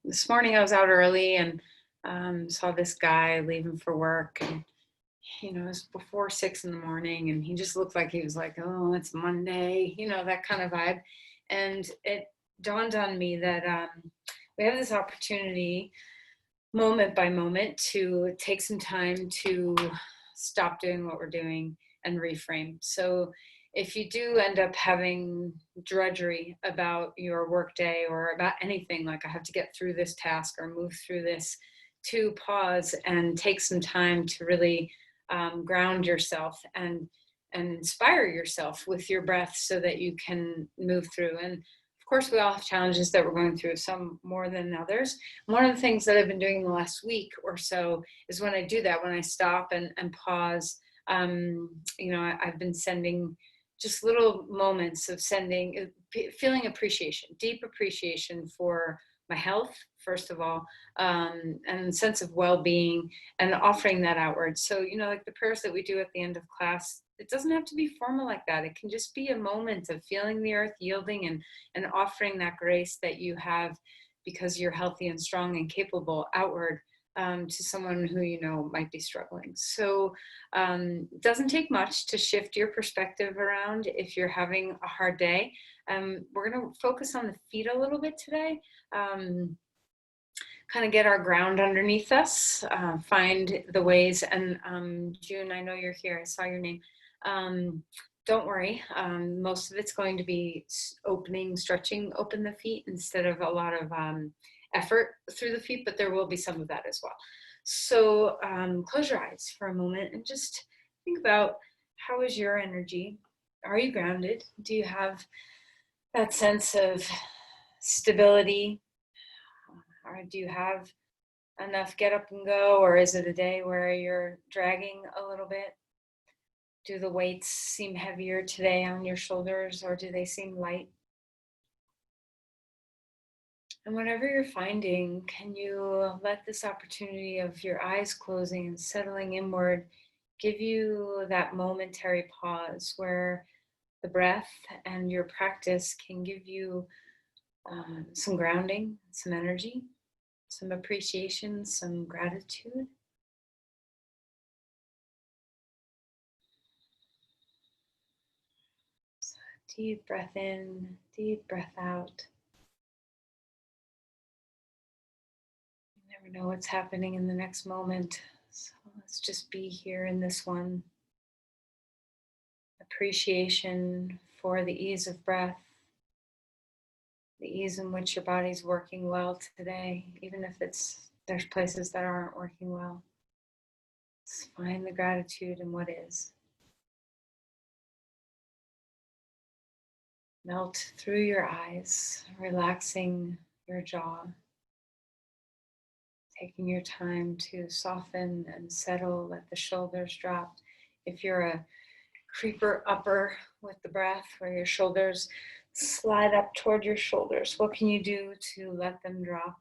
this morning I was out early and saw this guy leaving for work, and it was before 6 in the morning, and he just looked like he was like, oh, it's Monday, that kind of vibe. And it dawned on me that we have this opportunity, moment by moment, to take some time to stop doing what we're doing and reframe. So if you do end up having drudgery about your workday or about anything, like I have to get through this task or move through this, to pause and take some time to really ground yourself and inspire yourself with your breath so that you can move through. And of course, we all have challenges that we're going through, some more than others. One of the things that I've been doing the last week or so is when I do that, when I stop and pause, I've been sending just little moments of feeling appreciation, deep appreciation for my health, first of all, and sense of well-being, and offering that outward. So, like the prayers that we do at the end of class, it doesn't have to be formal like that. It can just be a moment of feeling the earth yielding and offering that grace that you have because you're healthy and strong and capable outward, to someone who might be struggling. So it doesn't take much to shift your perspective around if you're having a hard day. We're going to focus on the feet a little bit today. Kind of get our ground underneath us, find the ways. And June, I know you're here. I saw your name. Don't worry. Most of it's going to be stretching, open the feet instead of a lot of effort through the feet, but there will be some of that as well. So close your eyes for a moment and just think about, how is your energy? Are you grounded? Do you have that sense of stability? Or do you have enough get up and go? Or is it a day where you're dragging a little bit? Do the weights seem heavier today on your shoulders, or do they seem light? And whatever you're finding, can you let this opportunity of your eyes closing and settling inward give you that momentary pause where the breath and your practice can give you some grounding, some energy, some appreciation, some gratitude? So deep breath in, deep breath out. You never know what's happening in the next moment. So let's just be here in this one. Appreciation for the ease of breath, the ease in which your body's working well today, even if there's places that aren't working well. Let's find the gratitude in what is. Melt through your eyes, relaxing your jaw, taking your time to soften and settle, let the shoulders drop. If you're a creeper upper with the breath, where your shoulders slide up toward your shoulders, what can you do to let them drop?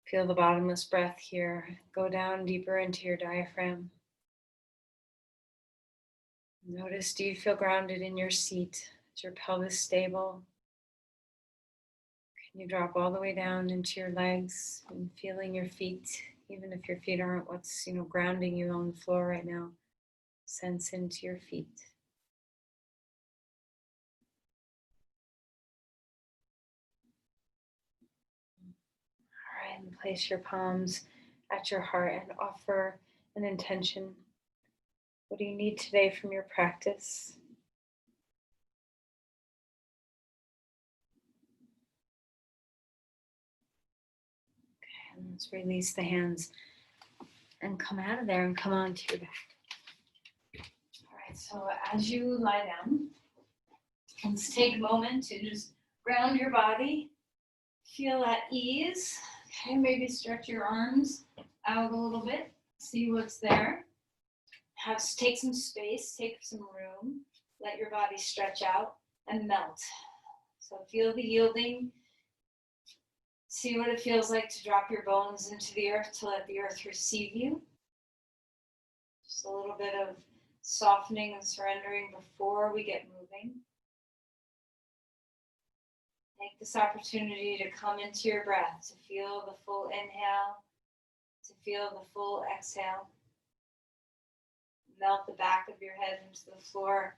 Feel the bottomless breath here. Go down deeper into your diaphragm. Notice, do you feel grounded in your seat? Is your pelvis stable? Can you drop all the way down into your legs and feeling your feet, even if your feet aren't what's grounding you on the floor right now? Sense into your feet. All right, and place your palms at your heart and offer an intention. What do you need today from your practice? Okay, and let's release the hands and come out of there and come onto your back. All right, so as you lie down, let's take a moment to just ground your body. Feel at ease. Okay, maybe stretch your arms out a little bit. See what's there. Take some space, take some room. Let your body stretch out and melt. So feel the yielding. See what it feels like to drop your bones into the earth, to let the earth receive you. Just a little bit of softening and surrendering before we get moving. Take this opportunity to come into your breath, to feel the full inhale, to feel the full exhale. Melt the back of your head into the floor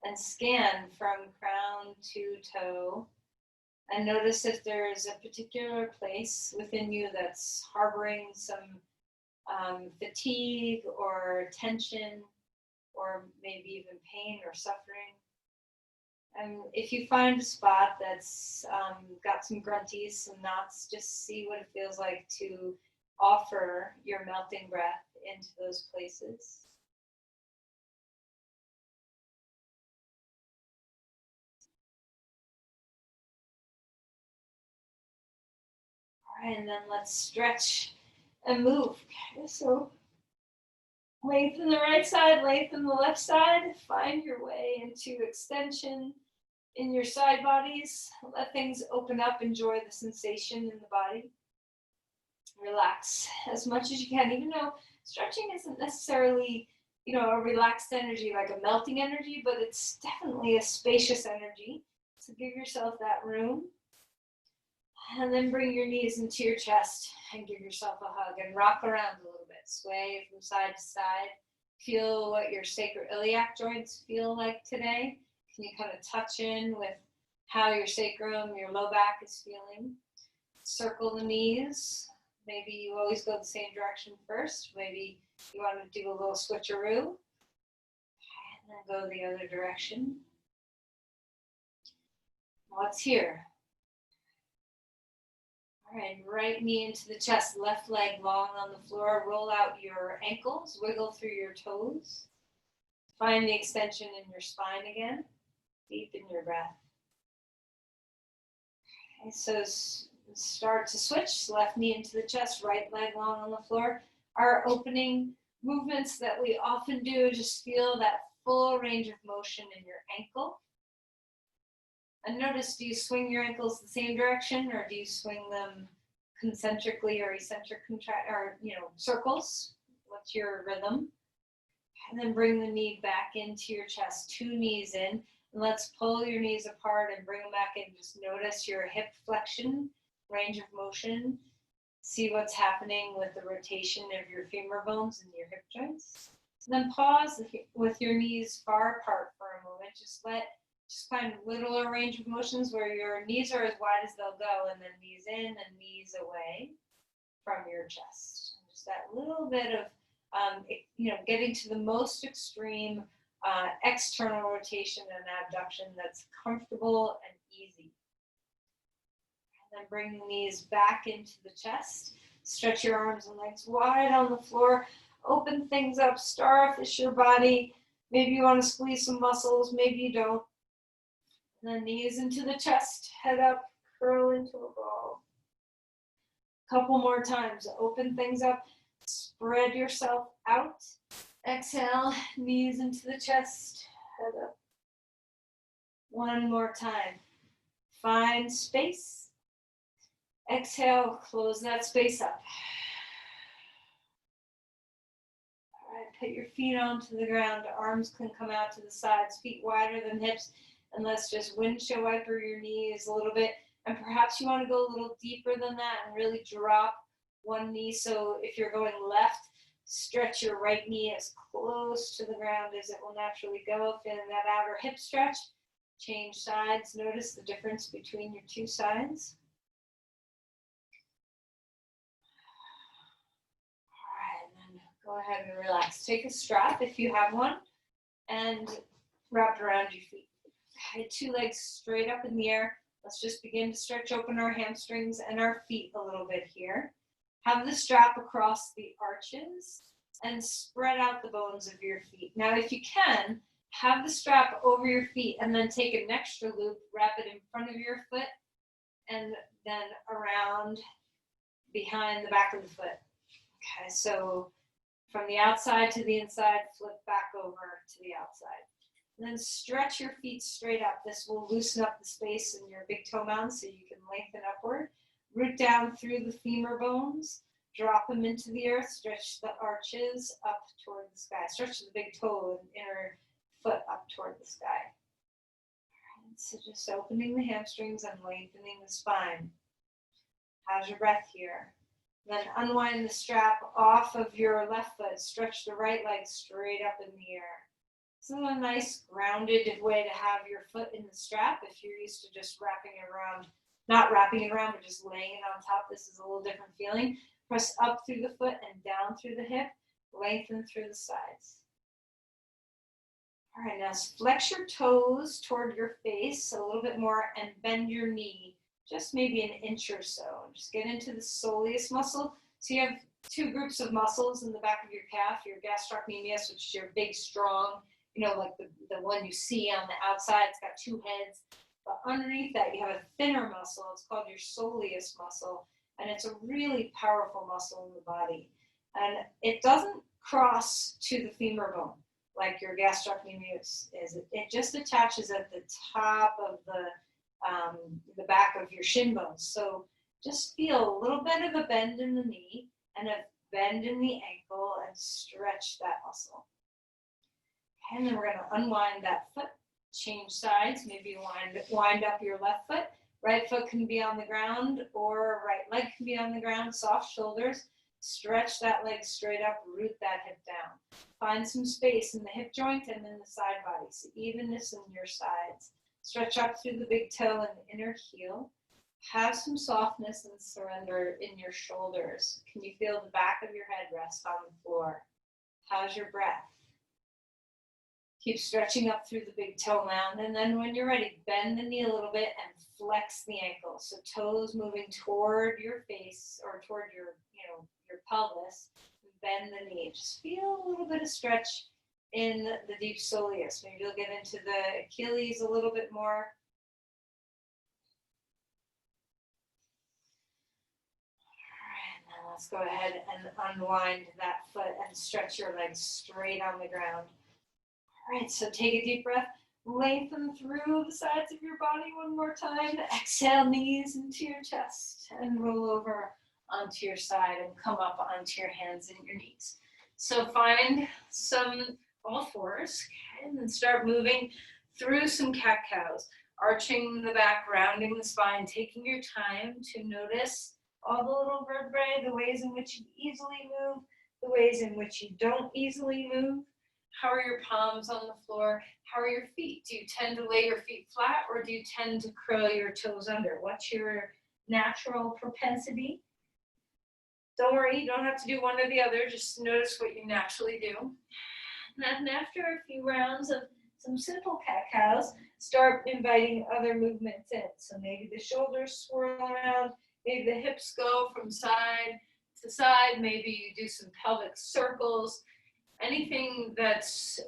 and scan from crown to toe. And notice if there's a particular place within you that's harboring some fatigue or tension, or maybe even pain or suffering. And if you find a spot that's got some grunties, some knots, just see what it feels like to offer your melting breath into those places. All right, and then let's stretch and move. Okay, so lengthen the right side, lengthen the left side. Find your way into extension in your side bodies. Let things open up. Enjoy the sensation in the body. Relax as much as you can, even though stretching isn't necessarily, a relaxed energy, like a melting energy, but it's definitely a spacious energy. So give yourself that room. And then bring your knees into your chest and give yourself a hug and rock around a little bit. Sway from side to side. Feel what your sacroiliac joints feel like today. Can you kind of touch in with how your sacrum, your low back is feeling? Circle the knees. Maybe you always go the same direction first. Maybe you want to do a little switcheroo. And then go the other direction. What's here? All right, right knee into the chest, left leg long on the floor. Roll out your ankles, wiggle through your toes. Find the extension in your spine again. Deepen your breath. Okay, so start to switch, left knee into the chest, right leg long on the floor. Our opening movements that we often do, just feel that full range of motion in your ankle. And notice, do you swing your ankles the same direction, or do you swing them concentrically or eccentric circles? What's your rhythm? And then bring the knee back into your chest, 2 knees in. And let's pull your knees apart and bring them back in. Just notice your hip flexion, range of motion. See what's happening with the rotation of your femur bones and your hip joints. And then pause with your knees far apart for a moment. Just find littler range of motions where your knees are as wide as they'll go, and then knees in and knees away from your chest. Just that little bit of, getting to the most extreme external rotation and abduction that's comfortable and easy. And then bring the knees back into the chest. Stretch your arms and legs wide on the floor. Open things up, starfish your body. Maybe you want to squeeze some muscles, maybe you don't. And then knees into the chest, head up, curl into a ball. Couple more times. Open things up, spread yourself out. Exhale, knees into the chest, head up. One more time. Find space. Exhale, close that space up. All right, put your feet onto the ground. Arms can come out to the sides, feet wider than hips. And let's just windshield wiper your knees a little bit. And perhaps you want to go a little deeper than that and really drop one knee. So if you're going left, stretch your right knee as close to the ground as it will naturally go. Feeling that outer hip stretch. Change sides. Notice the difference between your 2 sides. All right, and then go ahead and relax. Take a strap if you have one and wrap it around your feet. Okay, 2 legs straight up in the air. Let's just begin to stretch open our hamstrings and our feet a little bit here. Have the strap across the arches and spread out the bones of your feet. Now, if you can, have the strap over your feet and then take an extra loop, wrap it in front of your foot, and then around behind the back of the foot. Okay, so from the outside to the inside, flip back over to the outside. And then stretch your feet straight up. This will loosen up the space in your big toe mound so you can lengthen upward. Root down through the femur bones. Drop them into the earth. Stretch the arches up toward the sky. Stretch the big toe and inner foot up toward the sky. So just opening the hamstrings and lengthening the spine. How's your breath here? Then unwind the strap off of your left foot. Stretch the right leg straight up in the air. This is a nice grounded way to have your foot in the strap. If you're used to just wrapping it around, not wrapping it around, but just laying it on top, this is a little different feeling. Press up through the foot and down through the hip. Lengthen through the sides. All right, now flex your toes toward your face a little bit more and bend your knee just maybe an inch or so. Just get into the soleus muscle. So you have two groups of muscles in the back of your calf, your gastrocnemius, which is your big, strong, like the one you see on the outside. It's got two heads. But underneath that, you have a thinner muscle. It's called your soleus muscle. And it's a really powerful muscle in the body. And it doesn't cross to the femur bone like your gastrocnemius is. It just attaches at the top of the back of your shin bones. So just feel a little bit of a bend in the knee and a bend in the ankle and stretch that muscle. And then we're going to unwind that foot, change sides, maybe wind up your left foot. Right foot can be on the ground or right leg can be on the ground, soft shoulders. Stretch that leg straight up, root that hip down. Find some space in the hip joint and in the side body, so evenness in your sides. Stretch up through the big toe and the inner heel. Have some softness and surrender in your shoulders. Can you feel the back of your head rest on the floor? How's your breath? Keep stretching up through the big toe mound, and then when you're ready, bend the knee a little bit and flex the ankle. So toes moving toward your face or toward your pelvis. Bend the knee. Just feel a little bit of stretch in the deep soleus. Maybe you'll get into the Achilles a little bit more. All right, now let's go ahead and unwind that foot and stretch your legs straight on the ground. All right, so take a deep breath. Lengthen through the sides of your body one more time. Exhale, knees into your chest and roll over onto your side and come up onto your hands and your knees. So find some all fours, okay, and then start moving through some cat-cows, arching the back, rounding the spine, taking your time to notice all the little vertebrae, the ways in which you easily move, the ways in which you don't easily move. How are your palms on the floor? How are your feet? Do you tend to lay your feet flat or do you tend to curl your toes under? What's your natural propensity? Don't worry, you don't have to do one or the other. Just notice what you naturally do. And then after a few rounds of some simple cat-cows, start inviting other movements in. So maybe the shoulders swirl around, maybe the hips go from side to side, maybe you do some pelvic circles, anything that's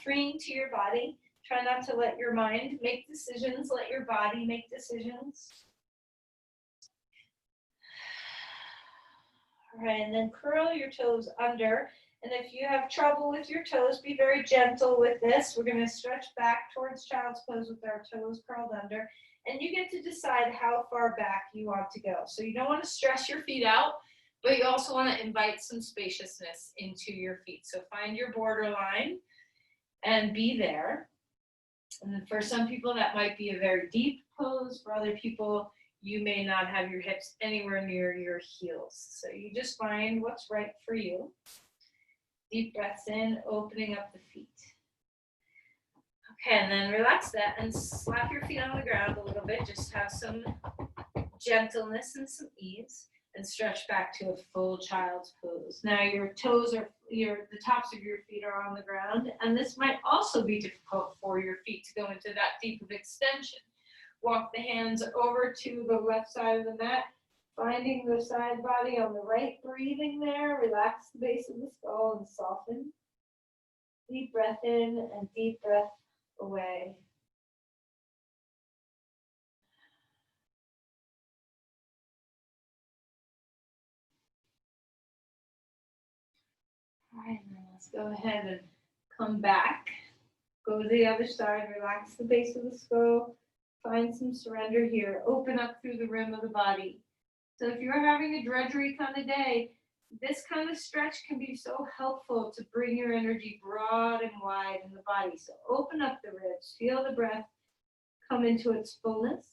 freeing to your body. Try not to let your mind make decisions, let your body make decisions. All right, and then curl your toes under. And if you have trouble with your toes, be very gentle with this. We're going to stretch back towards child's pose with our toes curled under. And you get to decide how far back you want to go. So you don't want to stress your feet out, but you also want to invite some spaciousness into your feet. So find your borderline and be there. And then for some people, that might be a very deep pose. For other people, you may not have your hips anywhere near your heels. So you just find what's right for you. Deep breaths in, opening up the feet. Okay, and then relax that and slap your feet on the ground a little bit. Just have some gentleness and some ease. And stretch back to a full child's pose. Now your toes are, the tops of your feet are on the ground, and this might also be difficult for your feet to go into that deep of extension. Walk the hands over to the left side of the mat, finding the side body on the right, breathing there, relax the base of the skull and soften. Deep breath in and deep breath away. All right, now let's go ahead and come back. Go to the other side, relax the base of the skull, find some surrender here. Open up through the rim of the body. So if you're having a drudgery kind of day, this kind of stretch can be so helpful to bring your energy broad and wide in the body. So open up the ribs, feel the breath come into its fullness.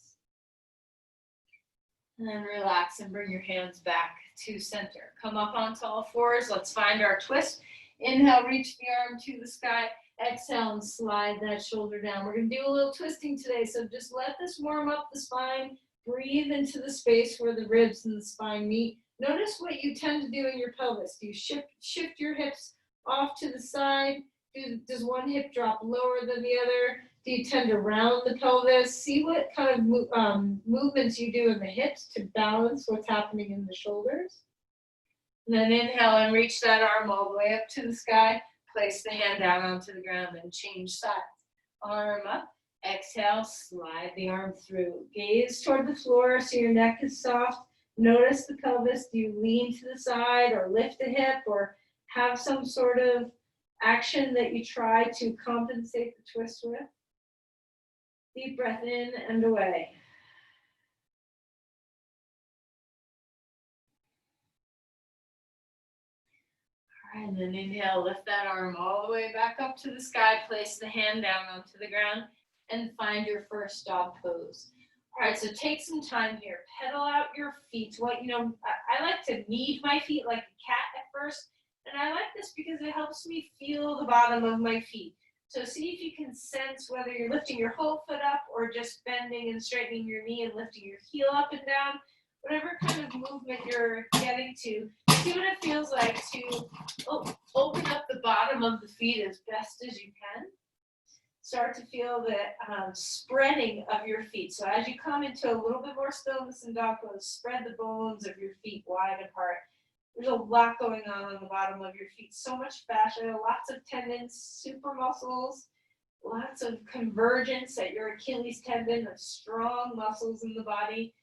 And then relax and bring your hands back to center. Come up onto all fours. Let's find our twist. Inhale, reach the arm to the sky. Exhale and slide that shoulder down. We're going to do a little twisting today, so just let this warm up the spine. Breathe into the space where the ribs and the spine meet. Notice what you tend to do in your pelvis. Do you shift your hips off to the side? Does one hip drop lower than the other? Do you tend to round the pelvis? See what kind of movements you do in the hips to balance what's happening in the shoulders. And then inhale and reach that arm all the way up to the sky. Place the hand down onto the ground and change sides. Arm up. Exhale, slide the arm through. Gaze toward the floor so your neck is soft. Notice the pelvis. Do you lean to the side or lift a hip or have some sort of action that you try to compensate the twist with? Deep breath in and away. All right, and then inhale, lift that arm all the way back up to the sky. Place the hand down onto the ground and find your first dog pose. All right, so take some time here. Pedal out your feet. I like to knead my feet like a cat at first, and I like this because it helps me feel the bottom of my feet. So see if you can sense whether you're lifting your whole foot up or just bending and straightening your knee and lifting your heel up and down. Whatever kind of movement you're getting to, see what it feels like to open up the bottom of the feet as best as you can. Start to feel the spreading of your feet. So as you come into a little bit more stillness in dog pose, spread the bones of your feet wide apart. There's a lot going on the bottom of your feet. So much fascia, lots of tendons, super muscles, lots of convergence at your Achilles tendon of strong muscles in the body.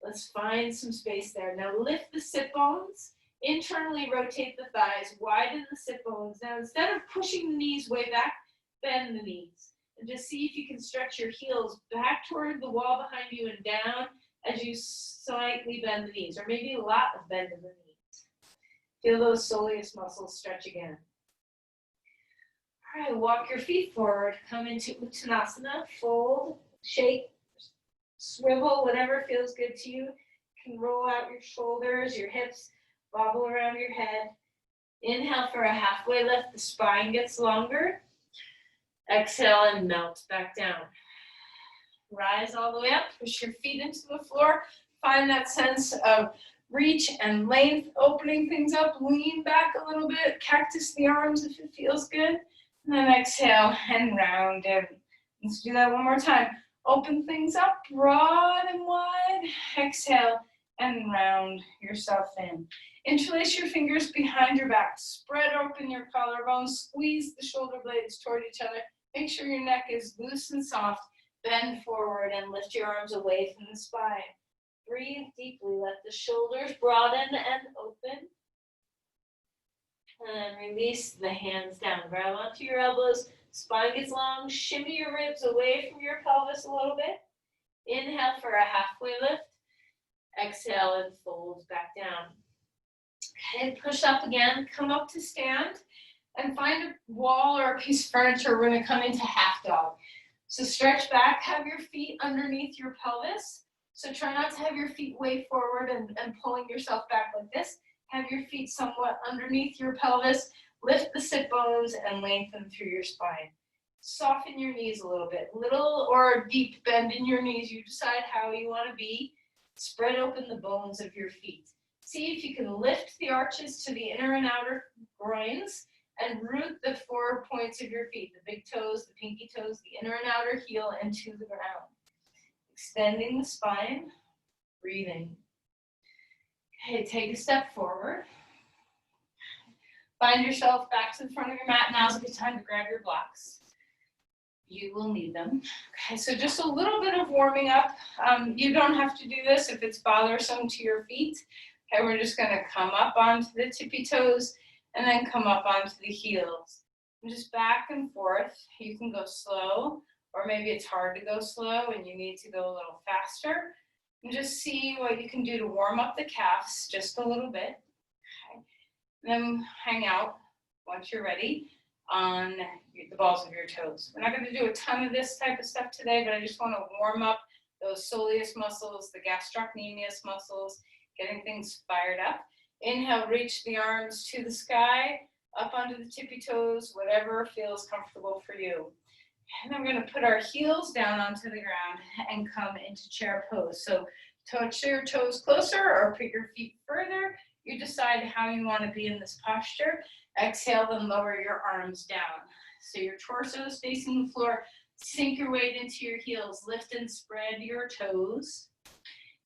Let's find some space there. Now lift the sit bones. Internally rotate the thighs. Widen the sit bones. Now instead of pushing the knees way back, bend the knees. And just see if you can stretch your heels back toward the wall behind you and down as you slightly bend the knees, or maybe a lot of bend in the knees. Feel those soleus muscles stretch again. All right, walk your feet forward. Come into Uttanasana. Fold, shake, swivel, whatever feels good to you. You can roll out your shoulders, your hips, bobble around your head. Inhale for a halfway lift. The spine gets longer. Exhale and melt back down. Rise all the way up. Push your feet into the floor. Find that sense of reach and length, opening things up. Lean back a little bit. Cactus the arms if it feels good. And then exhale and round in. Let's do that one more time. Open things up, broad and wide. Exhale and round yourself in. Interlace your fingers behind your back. Spread open your collarbones. Squeeze the shoulder blades toward each other. Make sure your neck is loose and soft. Bend forward and lift your arms away from the spine. Breathe deeply. Let the shoulders broaden and open. And then release the hands down. Grab onto your elbows. Spine gets long. Shimmy your ribs away from your pelvis a little bit. Inhale for a halfway lift. Exhale and fold back down. Okay, push up again. Come up to stand and find a wall or a piece of furniture. We're going to come into half dog. So stretch back. Have your feet underneath your pelvis. So try not to have your feet way forward and pulling yourself back like this. Have your feet somewhat underneath your pelvis. Lift the sit bones and lengthen through your spine. Soften your knees a little bit. Little or deep bend in your knees. You decide how you want to be. Spread open the bones of your feet. See if you can lift the arches to the inner and outer groins and root the 4 points of your feet, the big toes, the pinky toes, the inner and outer heel into the ground. Extending the spine, breathing. Okay, take a step forward. Find yourself back to the front of your mat. Now's a good time to grab your blocks. You will need them. Okay, so just a little bit of warming up. You don't have to do this if it's bothersome to your feet. Okay, we're just gonna come up onto the tippy toes and then come up onto the heels. And just back and forth. You can go slow, or maybe it's hard to go slow and you need to go a little faster. And just see what you can do to warm up the calves just a little bit. Okay. And then hang out once you're ready on the balls of your toes. We're not going to do a ton of this type of stuff today, but I just want to warm up those soleus muscles, the gastrocnemius muscles, getting things fired up. Inhale, reach the arms to the sky, up onto the tippy toes, whatever feels comfortable for you. And then we're going to put our heels down onto the ground and come into chair pose. So touch your toes closer or put your feet further. You decide how you want to be in this posture. Exhale, then lower your arms down. So your torso is facing the floor. Sink your weight into your heels. Lift and spread your toes.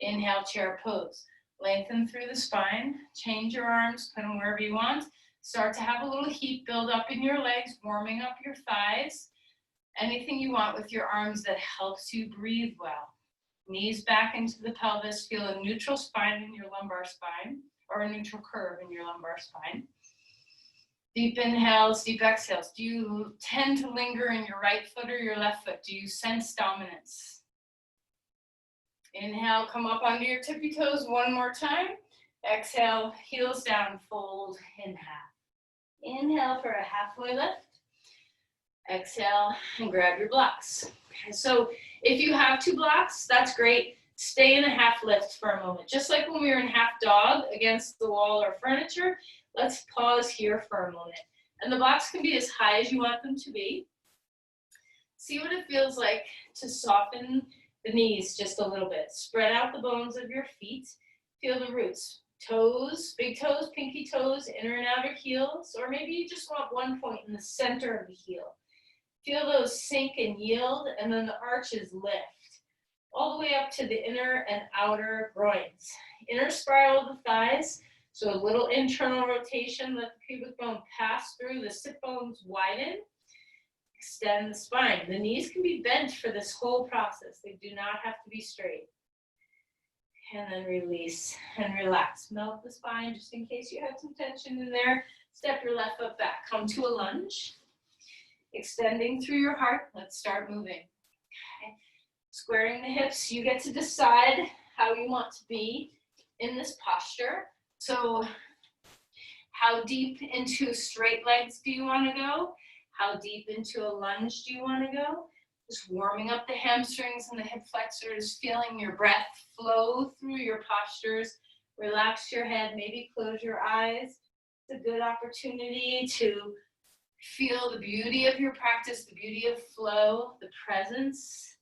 Inhale, chair pose. Lengthen through the spine. Change your arms. Put them wherever you want. Start to have a little heat build up in your legs, warming up your thighs. Anything you want with your arms that helps you breathe well. Knees back into the pelvis. Feel a neutral spine in your lumbar spine, or a neutral curve in your lumbar spine. Deep inhales, deep exhales. Do you tend to linger in your right foot or your left foot? Do you sense dominance? Inhale, come up onto your tippy toes one more time. Exhale, heels down, fold in half. Inhale for a halfway lift. Exhale and grab your blocks. Okay, so if you have two blocks, that's great. Stay in a half lift for a moment. Just like when we were in half dog against the wall or furniture, let's pause here for a moment. And the blocks can be as high as you want them to be. See what it feels like to soften the knees just a little bit. Spread out the bones of your feet. Feel the roots. Toes, big toes, pinky toes, inner and outer heels, or maybe you just want one point in the center of the heel. Feel those sink and yield, and then the arches lift all the way up to the inner and outer groins. Inner spiral of the thighs, so a little internal rotation, let the pubic bone pass through, the sit bones widen, extend the spine. The knees can be bent for this whole process. They do not have to be straight. And then release and relax. Melt the spine just in case you had some tension in there. Step your left foot back. Come to a lunge. Extending through your heart. Let's start moving. Okay. Squaring the hips. You get to decide how you want to be in this posture. So how deep into straight legs do you want to go? How deep into a lunge do you want to go? Just warming up the hamstrings and the hip flexors, feeling your breath flow through your postures. Relax your head, maybe close your eyes. It's a good opportunity to feel the beauty of your practice, the beauty of flow, the presence.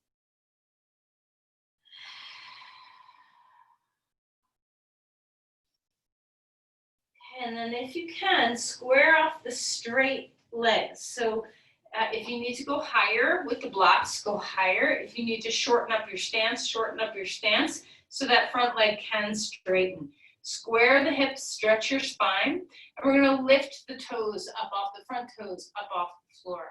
And then if you can, square off the straight legs. So if you need to go higher with the blocks, go higher. If you need to shorten up your stance so that front leg can straighten. Square the hips, stretch your spine, and we're going to lift the toes up off the front toes, up off the floor.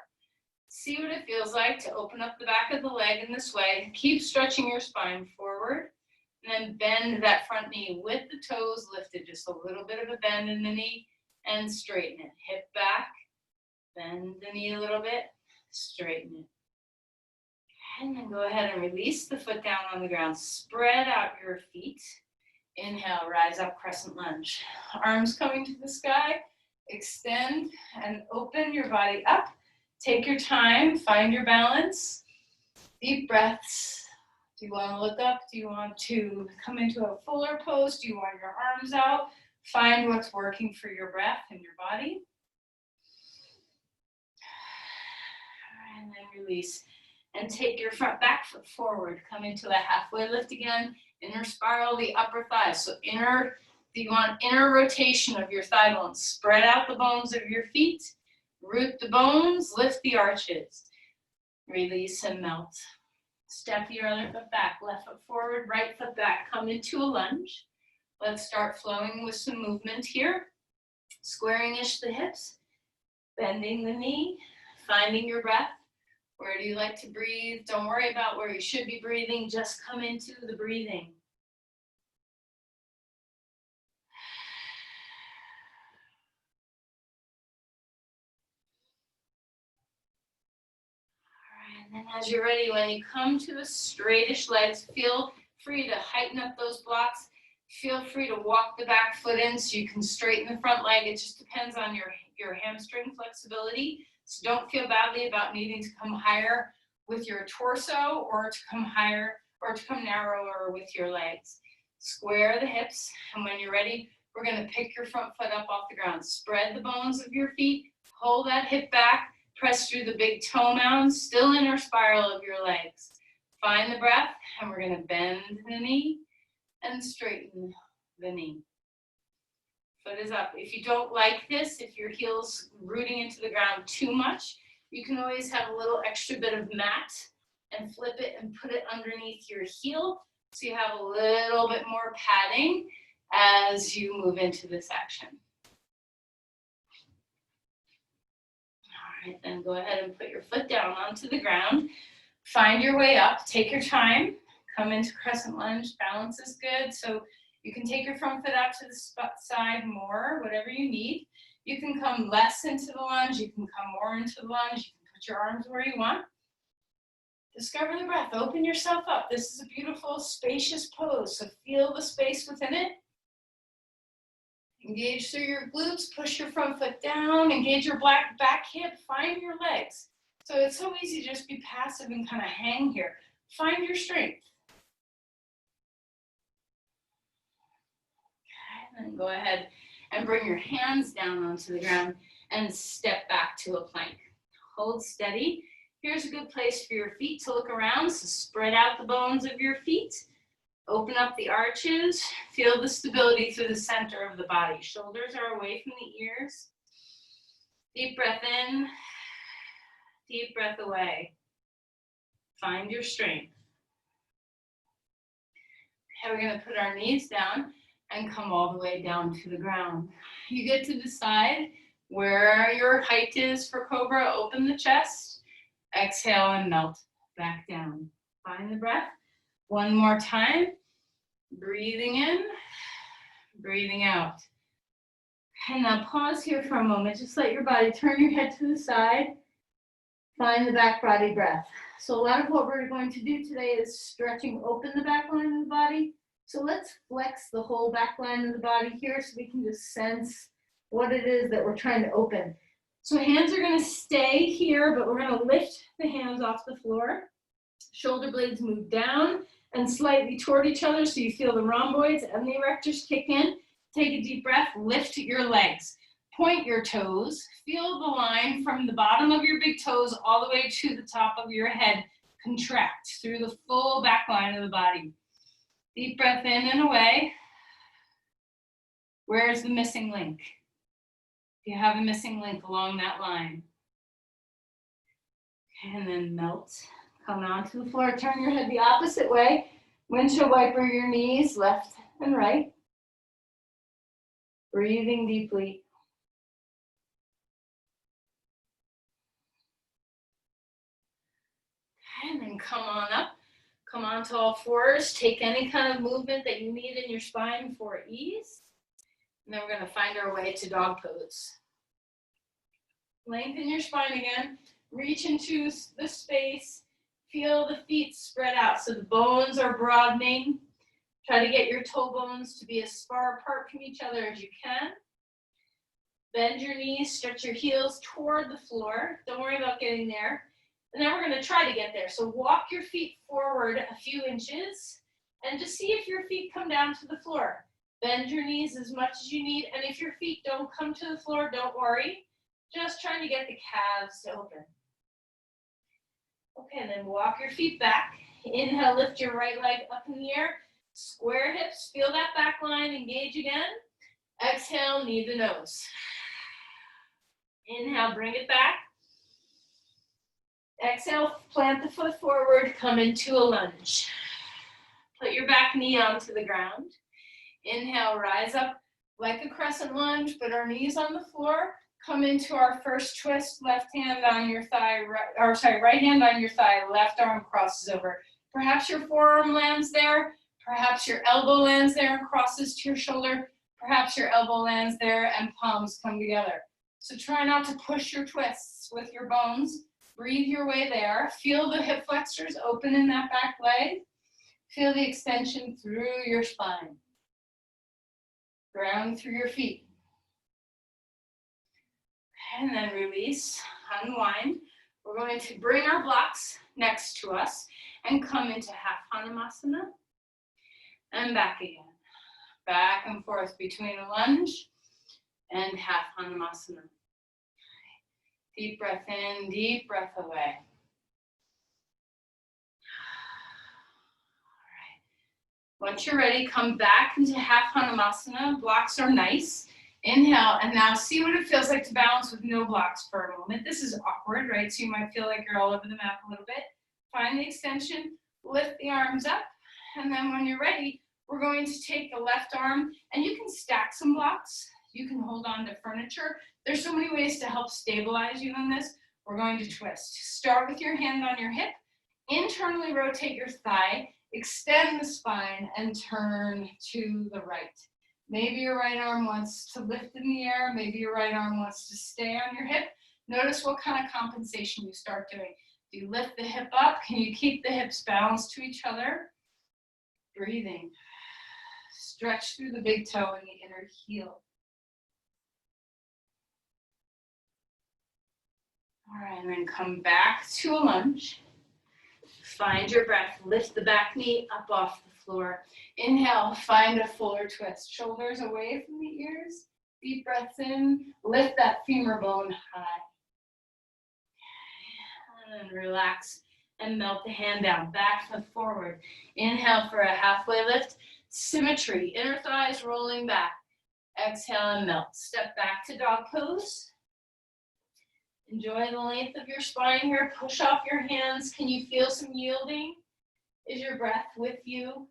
See what it feels like to open up the back of the leg in this way. Keep stretching your spine forward, and then bend that front knee with the toes lifted, just a little bit of a bend in the knee, and straighten it. Hip back. Bend the knee a little bit, straighten it. And then go ahead and release the foot down on the ground. Spread out your feet. Inhale, rise up, crescent lunge. Arms coming to the sky. Extend and open your body up. Take your time, find your balance. Deep breaths. Do you want to look up? Do you want to come into a fuller pose? Do you want your arms out? Find what's working for your breath and your body. And then release. And take your front back foot forward. Come into a halfway lift again. Inner spiral the upper thighs. So you want inner rotation of your thigh bones. Spread out the bones of your feet. Root the bones. Lift the arches. Release and melt. Step your other foot back. Left foot forward. Right foot back. Come into a lunge. Let's start flowing with some movement here. Squaring-ish the hips. Bending the knee. Finding your breath. Where do you like to breathe? Don't worry about where you should be breathing. Just come into the breathing. All right, and then as you're ready, when you come to the straightish legs, feel free to heighten up those blocks. Feel free to walk the back foot in so you can straighten the front leg. It just depends on your hamstring flexibility. So don't feel badly about needing to come higher with your torso or to come higher or to come narrower with your legs. Square the hips, and when you're ready, we're going to pick your front foot up off the ground. Spread the bones of your feet, pull that hip back, press through the big toe mounds, still inner spiral of your legs. Find the breath, and we're going to bend the knee and straighten the knee. Foot is up. If you don't like this, if your heel's rooting into the ground too much, you can always have a little extra bit of mat and flip it and put it underneath your heel so you have a little bit more padding as you move into this action. All right, then go ahead and put your foot down onto the ground. Find your way up. Take your time. Come into crescent lunge. Balance is good. So you can take your front foot out to the side more, whatever you need. You can come less into the lunge. You can come more into the lunge. You can put your arms where you want. Discover the breath. Open yourself up. This is a beautiful, spacious pose. So feel the space within it. Engage through your glutes. Push your front foot down. Engage your back hip. Find your legs. So it's so easy to just be passive and kind of hang here. Find your strength. Okay, then go ahead and bring your hands down onto the ground and step back to a plank. Hold steady. Here's a good place for your feet to look around. So spread out the bones of your feet. Open up the arches. Feel the stability through the center of the body. Shoulders are away from the ears. Deep breath in. Deep breath away. Find your strength. Okay, we're going to put our knees down and come all the way down to the ground. You get to decide where your height is for Cobra. Open the chest. Exhale and melt back down. Find the breath. One more time. Breathing in, breathing out. And now pause here for a moment. Just let your body turn your head to the side. Find the back body breath. So a lot of what we're going to do today is stretching open the back line of the body. So let's flex the whole back line of the body here so we can just sense what it is that we're trying to open. So hands are going to stay here, but we're going to lift the hands off the floor. Shoulder blades move down and slightly toward each other so you feel the rhomboids and the erectors kick in. Take a deep breath, lift your legs. Point your toes. Feel the line from the bottom of your big toes all the way to the top of your head. Contract through the full back line of the body. Deep breath in and away. Where's the missing link? If you have a missing link along that line. And then melt. Come onto the floor. Turn your head the opposite way. Windshield wiper your knees left and right. Breathing deeply. And then come on up. Come onto all fours. Take any kind of movement that you need in your spine for ease. And then we're going to find our way to dog pose. Lengthen your spine again. Reach into the space. Feel the feet spread out so the bones are broadening. Try to get your toe bones to be as far apart from each other as you can. Bend your knees, stretch your heels toward the floor. Don't worry about getting there. And then we're going to try to get there. So walk your feet forward a few inches and just see if your feet come down to the floor. Bend your knees as much as you need. And if your feet don't come to the floor, don't worry. Just trying to get the calves open. Okay, and then walk your feet back. Inhale, lift your right leg up in the air. Square hips, feel that back line, engage again. Exhale, knee to nose. Inhale, bring it back. Exhale, plant the foot forward, come into a lunge. Put your back knee onto the ground. Inhale, rise up like a crescent lunge, put our knees on the floor. Come into our first twist, left hand on your thigh, right hand on your thigh, left arm crosses over. Perhaps your forearm lands there, perhaps your elbow lands there and crosses to your shoulder, perhaps your elbow lands there and palms come together. So try not to push your twists with your bones. Breathe your way there. Feel the hip flexors open in that back leg. Feel the extension through your spine. Ground through your feet. And then release, unwind. We're going to bring our blocks next to us and come into half Hanumasana and back again. Back and forth between a lunge and half Hanumasana. Deep breath in, deep breath away. All right. Once you're ready, come back into half Hanumasana. Blocks are nice. Inhale, and now see what it feels like to balance with no blocks for a moment. This is awkward, right? So you might feel like you're all over the map a little bit. Find the extension, lift the arms up, and then when you're ready, we're going to take the left arm, and you can stack some blocks. You can hold on to furniture. There's so many ways to help stabilize you in this. We're going to twist. Start with your hand on your hip, internally rotate your thigh, extend the spine, and turn to the right. Maybe your right arm wants to lift in the air. Maybe your right arm wants to stay on your hip. Notice what kind of compensation you start doing. Do you lift the hip up? Can you keep the hips balanced to each other? Breathing. Stretch through the big toe and the inner heel. All right, and then come back to a lunge. Find your breath. Lift the back knee up off the floor. Inhale, find a fuller twist. Shoulders away from the ears. Deep breaths in. Lift that femur bone high. And then relax and melt the hand down. Back and forward. Inhale for a halfway lift. Symmetry. Inner thighs rolling back. Exhale and melt. Step back to dog pose. Enjoy the length of your spine here. Push off your hands. Can you feel some yielding? Is your breath with you?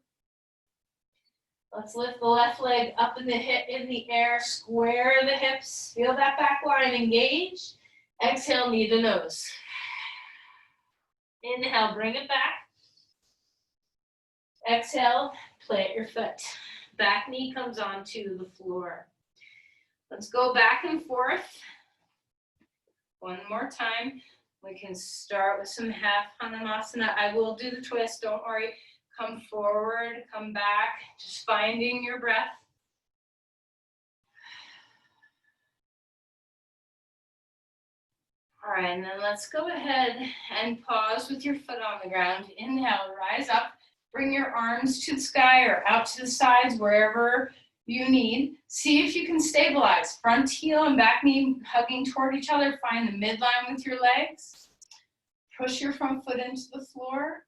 Let's lift the left leg up in the air. Square the hips. Feel that back line engage. Exhale, knee to nose. Inhale, bring it back. Exhale, plant your foot. Back knee comes onto the floor. Let's go back and forth. One more time. We can start with some half Hanumasana. I will do the twist, don't worry. Come forward, come back, just finding your breath. All right, and then let's go ahead and pause with your foot on the ground. Inhale, rise up, bring your arms to the sky or out to the sides, wherever you need. See if you can stabilize. Front heel and back knee hugging toward each other. Find the midline with your legs. Push your front foot into the floor.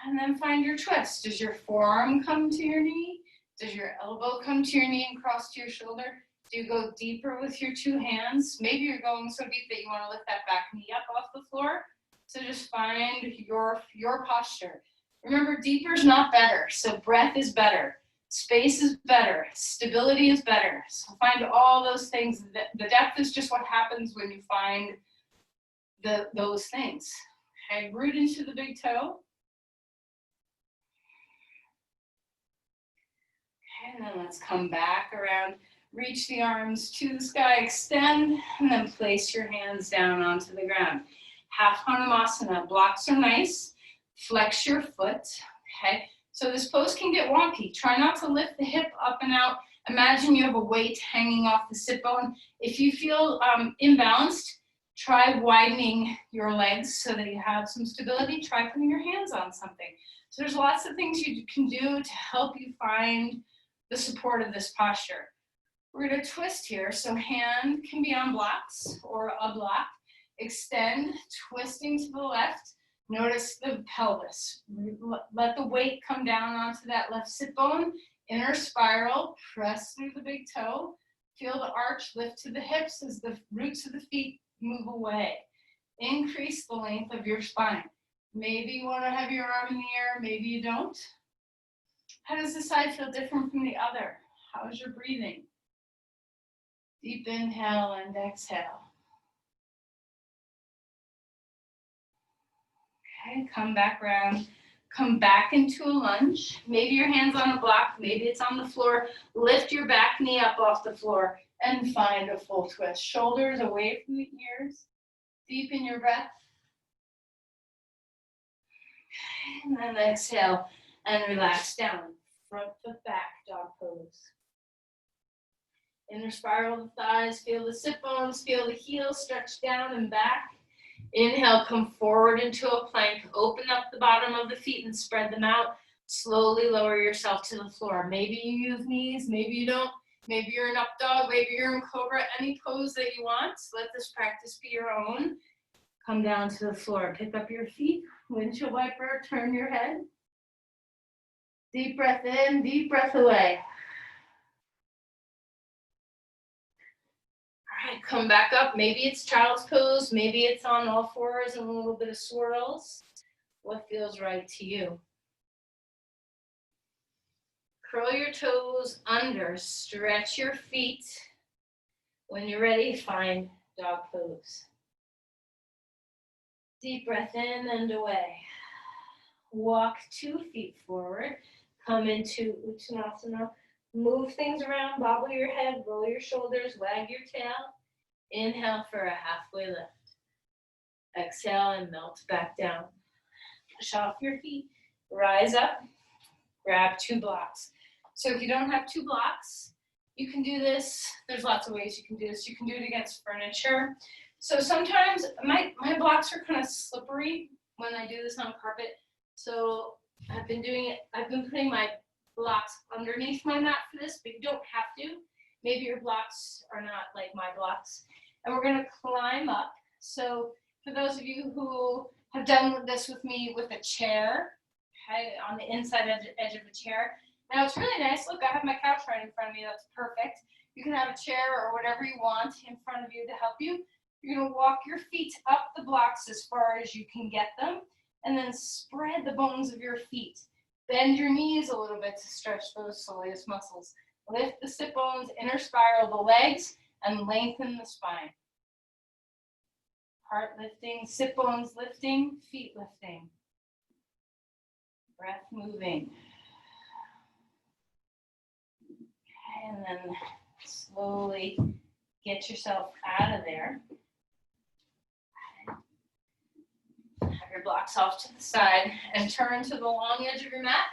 And then find your twist. Does your forearm come to your knee? Does your elbow come to your knee and cross to your shoulder? Do you go deeper with your two hands? Maybe you're going so deep that you want to lift that back knee up off the floor. So just find your posture. Remember, deeper is not better. So breath is better. Space is better. Stability is better. So find all those things. The depth is just what happens when you find those things. Okay, root into the big toe. Okay, and then let's come back around. Reach the arms to the sky, extend, and then place your hands down onto the ground. Half Hanumasana. Blocks are nice. Flex your foot. Okay. So this pose can get wonky. Try not to lift the hip up and out. Imagine you have a weight hanging off the sit bone. If you feel imbalanced, try widening your legs so that you have some stability. Try putting your hands on something. So there's lots of things you can do to help you find the support of this posture. We're going to twist here. So hand can be on blocks or a block. Extend, twisting to the left. Notice the pelvis. Let the weight come down onto that left sit bone. Inner spiral, press through the big toe. Feel the arch lift to the hips as the roots of the feet move away. Increase the length of your spine. Maybe you want to have your arm in the air, maybe you don't. How does this side feel different from the other? How's your breathing? Deep inhale and exhale. Okay, come back around, come back into a lunge. Maybe your hand's on a block, maybe it's on the floor. Lift your back knee up off the floor and find a full twist. Shoulders away from the ears. Deepen your breath. And then exhale and relax down. Front foot back, dog pose. Inner spiral the thighs, feel the sit bones, feel the heels stretch down and back. Inhale, come forward into a plank. Open up the bottom of the feet and spread them out. Slowly lower yourself to the floor. Maybe you use knees, maybe you don't. Maybe you're in up dog, maybe you're in cobra, any pose that you want. Let this practice be your own. Come down to the floor, pick up your feet, windshield wiper, turn your head. Deep breath in, deep breath away. All right, come back up. Maybe it's child's pose, maybe it's on all fours and a little bit of swirls. What feels right to you? Curl your toes under, stretch your feet. When you're ready, find dog pose. Deep breath in and away. Walk 2 feet forward. Come into Uttanasana. Move things around, bobble your head, roll your shoulders, wag your tail. Inhale for a halfway lift. Exhale and melt back down. Push off your feet, rise up, grab 2 blocks. So if you don't have 2 blocks, you can do this. There's lots of ways you can do this. You can do it against furniture. So sometimes my blocks are kind of slippery when I do this on carpet. So I've been putting my blocks underneath my mat for this, but you don't have to. Maybe your blocks are not like my blocks. And we're gonna climb up. So for those of you who have done this with me with a chair, okay, on the inside edge of a chair. Now it's really nice. Look, I have my couch right in front of me. That's perfect. You can have a chair or whatever you want in front of you to help you. You're gonna walk your feet up the blocks as far as you can get them, and then spread the bones of your feet. Bend your knees a little bit to stretch those soleus muscles. Lift the sit bones, inner spiral the legs, and lengthen the spine. Heart lifting, sit bones lifting, feet lifting. Breath moving. Okay, and then slowly get yourself out of there. Have your blocks off to the side and turn to the long edge of your mat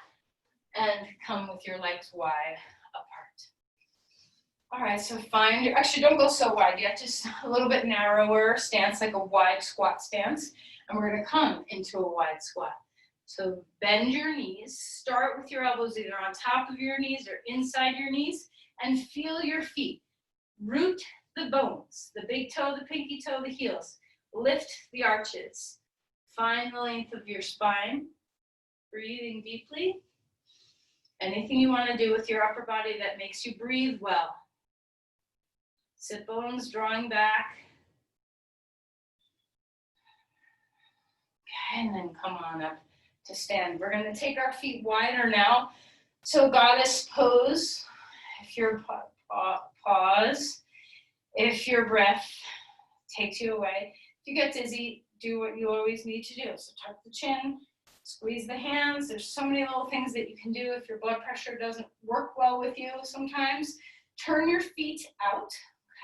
and come with your legs wide apart. All right, so find your, actually don't go so wide yet, just a little bit narrower stance, like a wide squat stance. And we're gonna come into a wide squat. So bend your knees, start with your elbows either on top of your knees or inside your knees, and feel your feet. Root the bones, the big toe, the pinky toe, the heels. Lift the arches. Find the length of your spine. Breathing deeply. Anything you want to do with your upper body that makes you breathe well. Sit bones drawing back. Okay, and then come on up to stand. We're going to take our feet wider now. So goddess pose. If your pause. If your breath takes you away. If you get dizzy, do what you always need to do. So tuck the chin, squeeze the hands. There's so many little things that you can do if your blood pressure doesn't work well with you sometimes. Turn your feet out,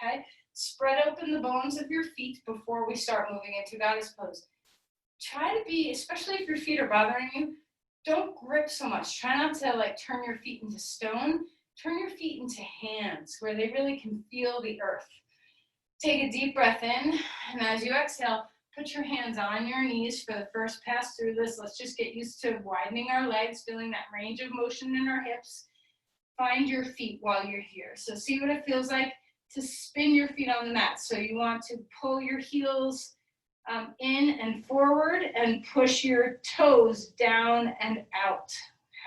okay? Spread open the bones of your feet before we start moving into goddess pose. Try to be, especially if your feet are bothering you, don't grip so much. Try not to like turn your feet into stone. Turn your feet into hands where they really can feel the earth. Take a deep breath in, and as you exhale, put your hands on your knees for the first pass through this. Let's just get used to widening our legs, feeling that range of motion in our hips. Find your feet while you're here. So see what it feels like to spin your feet on the mat. So you want to pull your heels in and forward and push your toes down and out,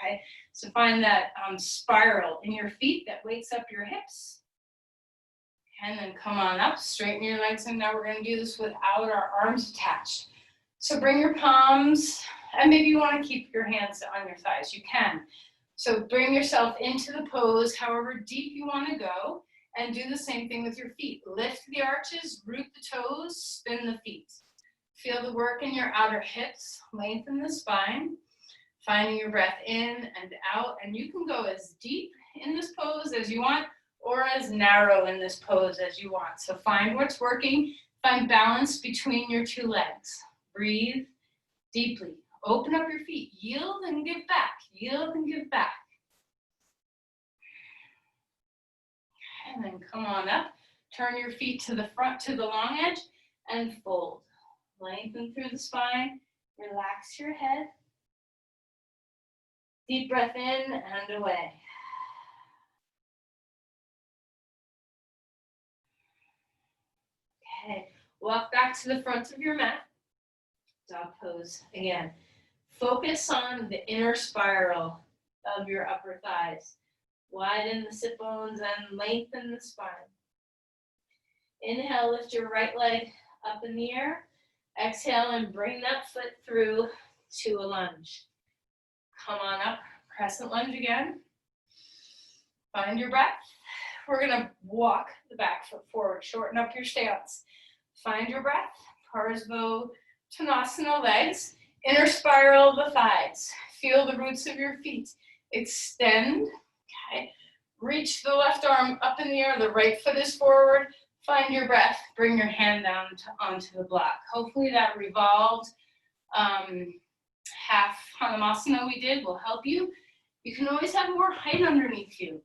okay? So find that spiral in your feet that wakes up your hips. And then come on up, straighten your legs, and now we're going to do this without our arms attached. So bring your palms, and maybe you want to keep your hands on your thighs, you can. So bring yourself into the pose, however deep you want to go, and do the same thing with your feet. Lift the arches, root the toes, spin the feet. Feel the work in your outer hips, lengthen the spine, finding your breath in and out, and you can go as deep in this pose as you want, or as narrow in this pose as you want. So find what's working, find balance between your 2 legs. Breathe deeply. Open up your feet. Yield and give back. Yield and give back. And then come on up. Turn your feet to the front, to the long edge, and fold. Lengthen through the spine. Relax your head. Deep breath in and away. Okay, walk back to the front of your mat. Dog pose again. Focus on the inner spiral of your upper thighs. Widen the sit bones and lengthen the spine. Inhale, lift your right leg up in the air. Exhale and bring that foot through to a lunge. Come on up, crescent lunge again. Find your breath. We're gonna walk the back foot forward, shorten up your stance. Find your breath, Parsvottanasana legs, inner spiral of the thighs. Feel the roots of your feet. Extend, okay. Reach the left arm up in the air, the right foot is forward. Find your breath, bring your hand down onto the block. Hopefully that revolved half Hanumasana we did will help you. You can always have more height underneath you.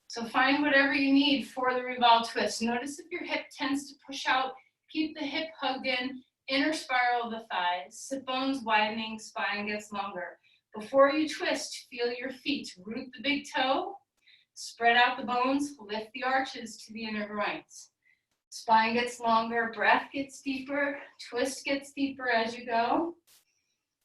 So find whatever you need for the revolve twist. Notice if your hip tends to push out, keep the hip hugged in, inner spiral of the thighs, sit bones widening, spine gets longer. Before you twist, feel your feet. Root the big toe, spread out the bones, lift the arches to the inner groins. Spine gets longer, breath gets deeper, twist gets deeper as you go.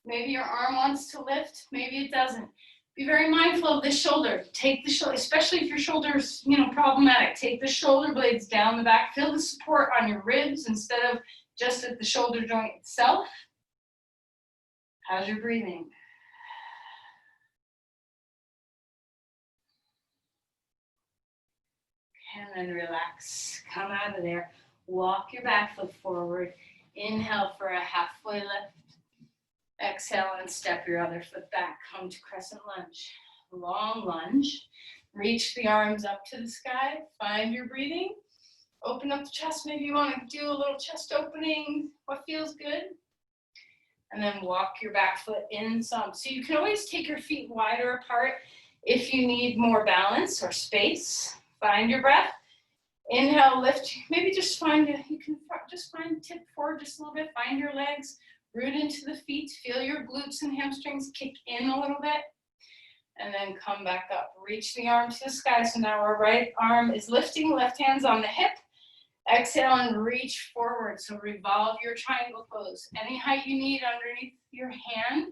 Maybe your arm wants to lift, maybe it doesn't. Be very mindful of the shoulder. Take the shoulder, especially if your shoulder's problematic. Take the shoulder blades down the back. Feel the support on your ribs instead of just at the shoulder joint itself. How's your breathing? And then relax. Come out of there. Walk your back foot forward. Inhale for a halfway lift. Exhale and step your other foot back. Come to crescent lunge. Long lunge. Reach the arms up to the sky. Find your breathing. Open up the chest. Maybe you want to do a little chest opening. What feels good? And then walk your back foot in some. So you can always take your feet wider apart if you need more balance or space. Find your breath. Inhale, lift. Maybe just find tip forward just a little bit. Find your legs. Root into the feet, feel your glutes and hamstrings kick in a little bit, and then come back up. Reach the arm to the sky, so now our right arm is lifting, left hand's on the hip. Exhale and reach forward, so revolve your triangle pose. Any height you need underneath your hand.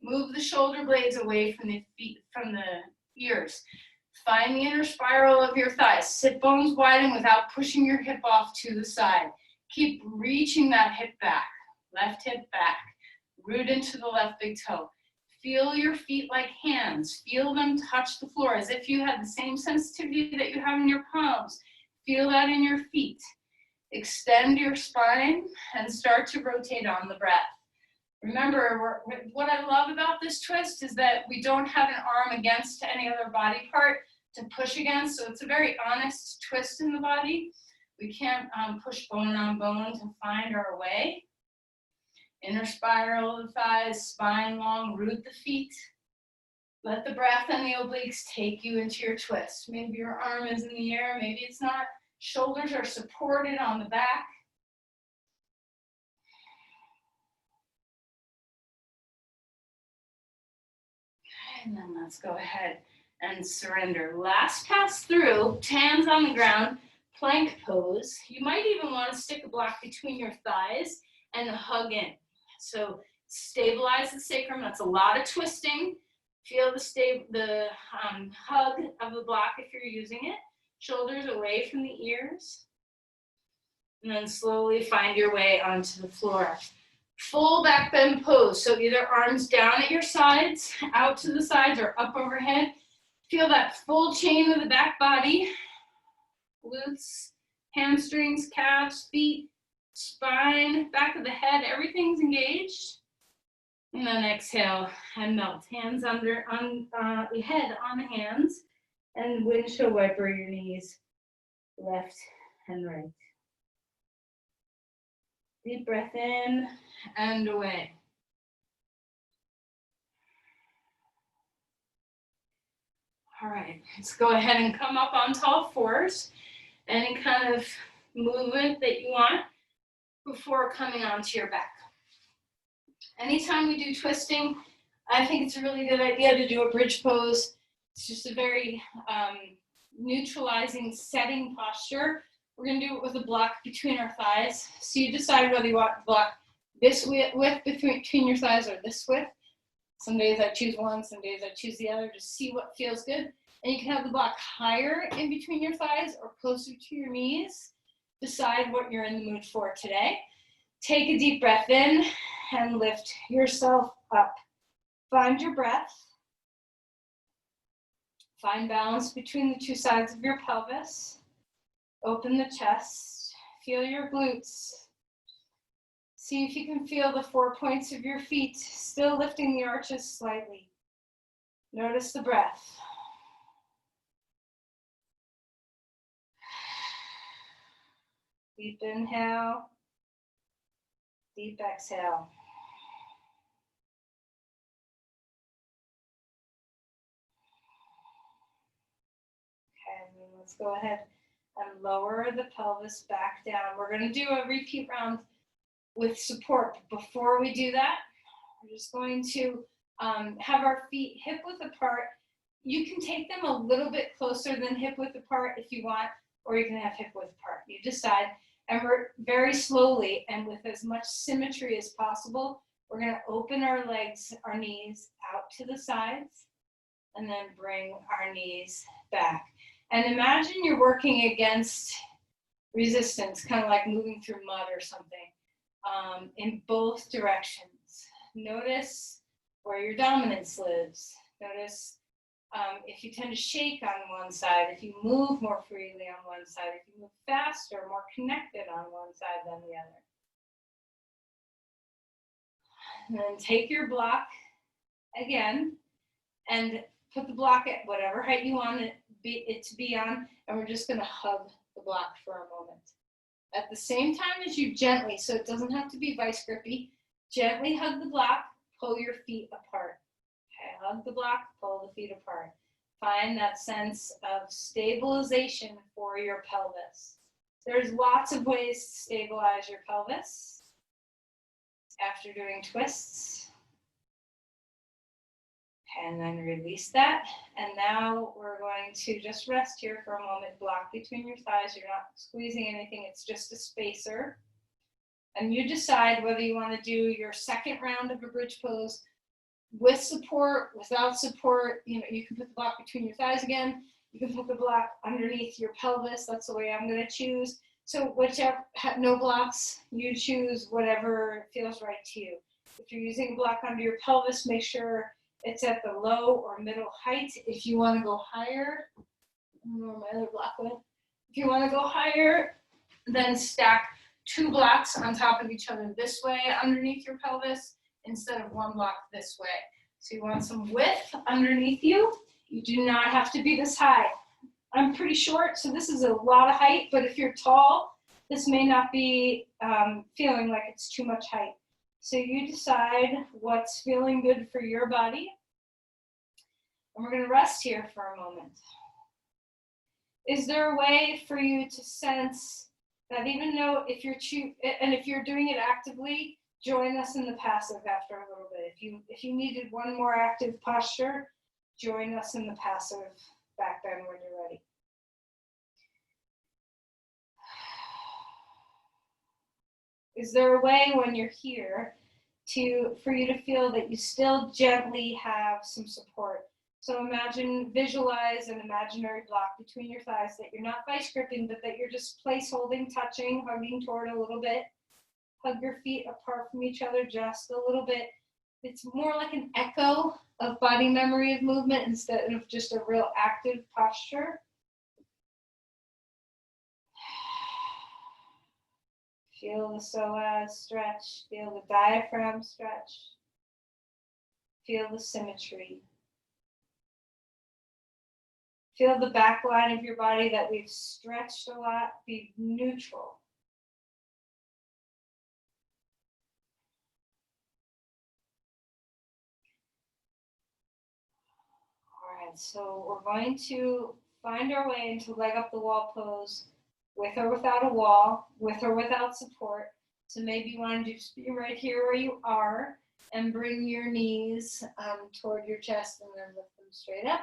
Move the shoulder blades away from the feet, from the ears. Find the inner spiral of your thighs. Sit bones widen without pushing your hip off to the side. Keep reaching that hip back. Left hip back, root into the left big toe. Feel your feet like hands. Feel them touch the floor as if you had the same sensitivity that you have in your palms. Feel that in your feet. Extend your spine and start to rotate on the breath. Remember, what I love about this twist is that we don't have an arm against any other body part to push against, so it's a very honest twist in the body. We can't push bone on bone to find our way. Inner spiral of the thighs, spine long, root the feet. Let the breath and the obliques take you into your twist. Maybe your arm is in the air, maybe it's not. Shoulders are supported on the back. Okay, and then let's go ahead and surrender. Last pass through, hands on the ground, plank pose. You might even want to stick a block between your thighs and hug in. So stabilize the sacrum. That's a lot of twisting. Feel the hug of the block if you're using it. Shoulders away from the ears. And then slowly find your way onto the floor. Full back bend pose. So either arms down at your sides, out to the sides, or up overhead. Feel that full chain of the back body. Glutes, hamstrings, calves, feet. Spine, back of the head, everything's engaged. And then exhale and melt. Hands under, head on the hands. And windshield wiper your knees, left and right. Deep breath in and away. All right, let's go ahead and come up on tall fours. any kind of movement that you want before coming onto your back. Anytime we do twisting, I think it's a really good idea to do a bridge pose. It's just a very neutralizing setting posture. We're going to do it with a block between our thighs. So you decide whether you want to block this width between your thighs or this width. Some days I choose one, some days I choose the other. Just see what feels good. And you can have the block higher in between your thighs or closer to your knees. Decide what you're in the mood for today. Take a deep breath in and lift yourself up. Find your breath. Find balance between the two sides of your pelvis. Open the chest. Feel your glutes. See if you can feel the 4 points of your feet, still lifting the arches slightly. Notice the breath. Deep inhale, deep exhale. Okay, and then let's go ahead and lower the pelvis back down. We're going to do a repeat round with support. Before we do that, we're just going to have our feet hip width apart. You can take them a little bit closer than hip width apart if you want, or you can have hip width apart. You decide. And we're very slowly and with as much symmetry as possible, we're going to open our legs, our knees out to the sides, and then bring our knees back. And imagine you're working against resistance, kind of like moving through mud or something. In both directions. Notice where your dominance lives. Notice if you tend to shake on one side, if you move more freely on one side, if you move faster, more connected on one side than the other. And then take your block again and put the block at whatever height you want it to be on, and we're just going to hug the block for a moment. At the same time as you gently, so it doesn't have to be vice grippy, gently hug the block, pull your feet apart. Okay, hug the block, pull the feet apart. Find that sense of stabilization for your pelvis. There's lots of ways to stabilize your pelvis after doing twists. And then release that. And now we're going to just rest here for a moment. Block between your thighs. You're not squeezing anything. It's just a spacer. And you decide whether you want to do your second round of a bridge pose with support, without support. You know, you can put the block between your thighs again. You can put the block underneath your pelvis. That's the way I'm going to choose. So whichever, no blocks, you choose whatever feels right to you. If you're using a block under your pelvis, make sure it's at the low or middle height. If you want to go higher, I don't know where my other block went. If you want to go higher, then stack 2 blocks on top of each other this way underneath your pelvis instead of 1 block this way. So you want some width underneath you. You do not have to be this high. I'm pretty short, so this is a lot of height, but if you're tall, this may not be feeling like it's too much height. So you decide what's feeling good for your body. And we're going to rest here for a moment. Is there a way for you to sense that even though if you're doing it actively, join us in the passive after a little bit. If you needed one more active posture, join us in the passive back then when you're ready. Is there a way when you're here for you to feel that you still gently have some support? So visualize an imaginary block between your thighs that you're not vice gripping, but that you're just place holding, touching, hugging toward a little bit. Hug your feet apart from each other just a little bit. It's more like an echo of body memory of movement instead of just a real active posture. Feel the psoas stretch, feel the diaphragm stretch, feel the symmetry. Feel the back line of your body that we've stretched a lot, be neutral. All right, so we're going to find our way into leg up the wall pose with or without a wall, with or without support. So maybe you want to just be right here where you are and bring your knees toward your chest and then lift them straight up.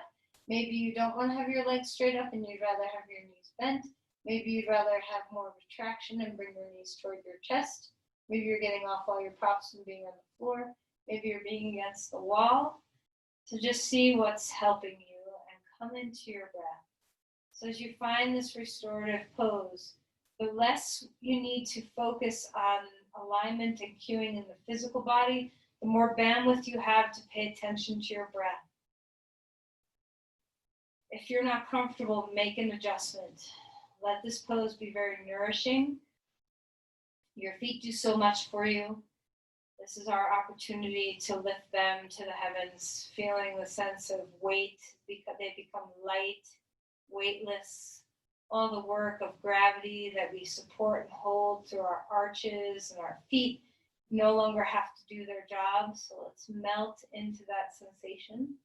Maybe you don't want to have your legs straight up and you'd rather have your knees bent. Maybe you'd rather have more retraction and bring your knees toward your chest. Maybe you're getting off all your props and being on the floor. Maybe you're being against the wall. So just see what's helping you and come into your breath. So as you find this restorative pose, the less you need to focus on alignment and cueing in the physical body, the more bandwidth you have to pay attention to your breath. If you're not comfortable, make an adjustment. Let this pose be very nourishing. Your feet do so much for you. This is our opportunity to lift them to the heavens, feeling the sense of weight because they become light, weightless. All the work of gravity that we support and hold through our arches and our feet no longer have to do their job. So let's melt into that sensation.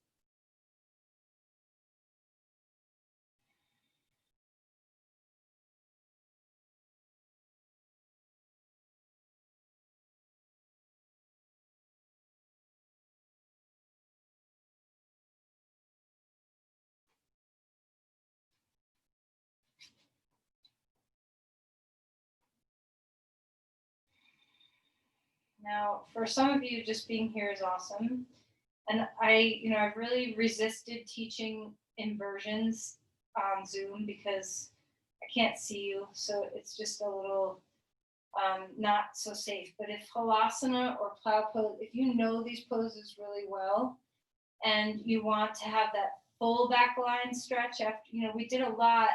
Now, for some of you, just being here is awesome. And I've really resisted teaching inversions on Zoom because I can't see you. So it's just a little not so safe. But if Halasana or plow pose, if you know these poses really well and you want to have that full back line stretch after, we did a lot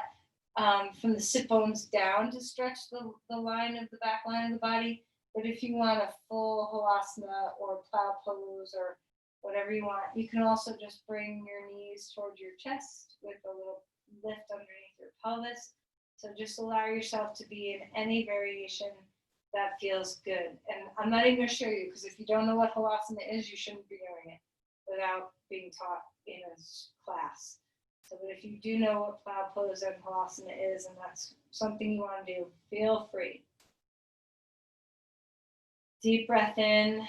from the sit bones down to stretch the line of the back line of the body. But if you want a full Halasana or plow pose or whatever you want, you can also just bring your knees towards your chest with a little lift underneath your pelvis. So just allow yourself to be in any variation that feels good. And I'm not even going to show you because if you don't know what Halasana is, you shouldn't be doing it without being taught in a class. So but if you do know what plow pose and Halasana is and that's something you want to do, feel free. Deep breath in.